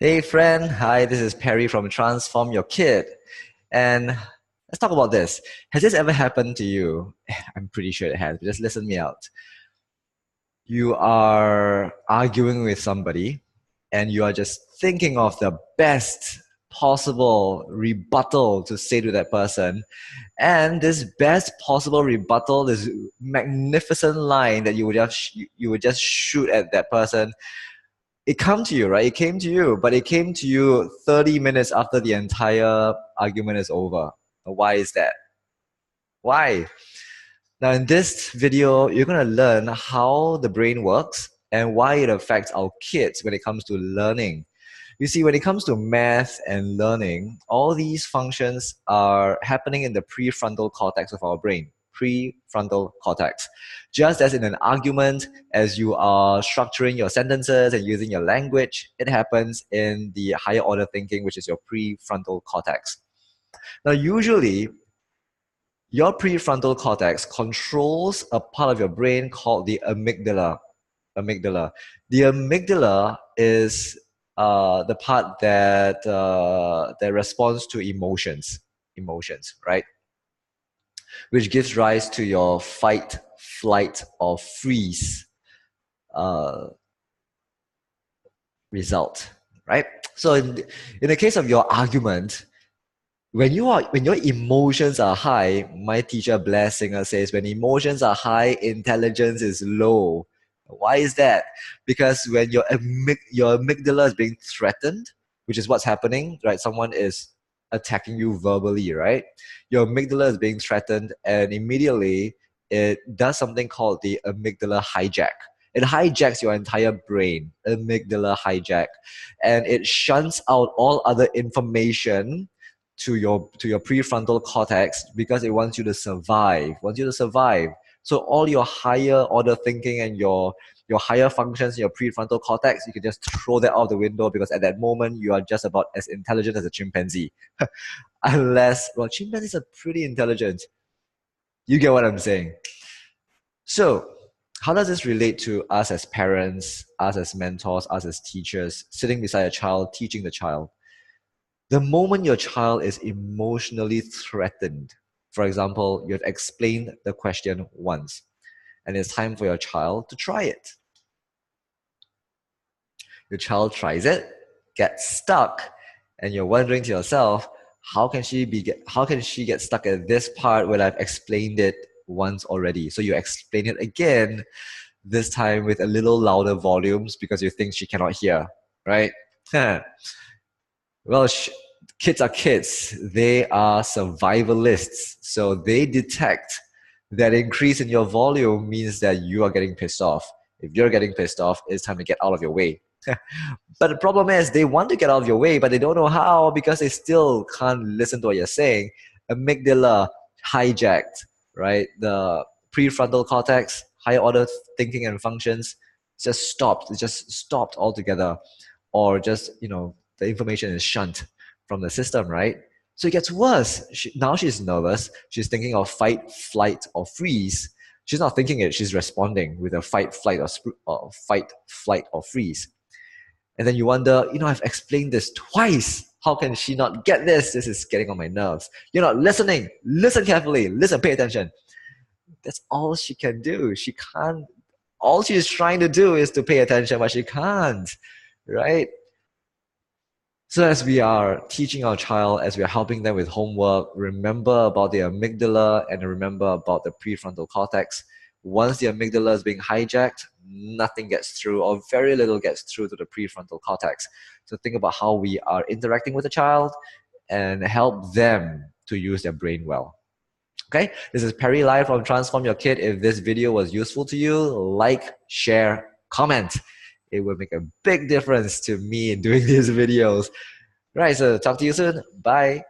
Hey friend, hi, this is Perry from Transform Your Kid. And let's talk about this. Has this ever happened to you? I'm pretty sure it has, but just listen me out. You are arguing with somebody and you are just thinking of the best possible rebuttal to say to that person. And this best possible rebuttal, this magnificent line that you would just shoot at that person, it come to you, right? It came to you, but it came to you 30 minutes after the entire argument is over. Why is that? Why? Now, in this video, you're going to learn how the brain works and why it affects our kids when it comes to learning. You see, when it comes to math and learning, all these functions are happening in the prefrontal cortex of our brain. Prefrontal cortex. Just as in an argument, as you are structuring your sentences and using your language, it happens in the higher order thinking, which is your prefrontal cortex. Now, usually, your prefrontal cortex controls a part of your brain called the amygdala. Amygdala. The amygdala is the part that responds to emotions, right? Which gives rise to your fight, flight, or freeze uh, result, right? So in the case of your argument, when your emotions are high, my teacher Blair Singer says when emotions are high, intelligence is low. Why is that? Because when your amygdala is being threatened, which is what's happening, right? Someone is attacking you verbally, right? Your amygdala is being threatened, and immediately it does something called the amygdala hijack. It hijacks your entire brain, amygdala hijack, and it shunts out all other information to your prefrontal cortex because it wants you to survive. So all your higher order thinking and your higher functions in your prefrontal cortex, you can just throw that out the window because at that moment you are just about as intelligent as a chimpanzee. Unless, well, chimpanzees are pretty intelligent. You get what I'm saying. So how does this relate to us as parents, us as mentors, us as teachers, sitting beside a child, teaching the child? The moment your child is emotionally threatened, for example, you've explained the question once, and it's time for your child to try it. Your child tries it, gets stuck, and you're wondering to yourself, how can she get stuck at this part when I've explained it once already? So you explain it again, this time with a little louder volumes because you think she cannot hear, right? Well, kids are kids. They are survivalists. So they detect that increase in your volume means that you are getting pissed off. If you're getting pissed off, it's time to get out of your way. But the problem is they want to get out of your way, but they don't know how because they still can't listen to what you're saying. Amygdala hijacked, right? The prefrontal cortex, higher order thinking and functions just stopped. It just stopped altogether. Or just, the information is shunt from the system, right? So it gets worse. Now she's nervous. She's thinking of fight, flight, or freeze. She's not thinking it. She's responding with a fight, flight, or fight, flight, or freeze. And then you wonder, I've explained this twice. How can she not get this? This is getting on my nerves. You're not listening. Listen carefully. Listen, pay attention. That's all she can do. She can't. All she's trying to do is to pay attention, but she can't, right? So as we are teaching our child, as we are helping them with homework, remember about the amygdala and remember about the prefrontal cortex. Once the amygdala is being hijacked, nothing gets through or very little gets through to the prefrontal cortex. So think about how we are interacting with the child and help them to use their brain well. Okay, this is Perry Live from Transform Your Kid. If this video was useful to you, like, share, comment. It will make a big difference to me in doing these videos. Right, so talk to you soon. Bye.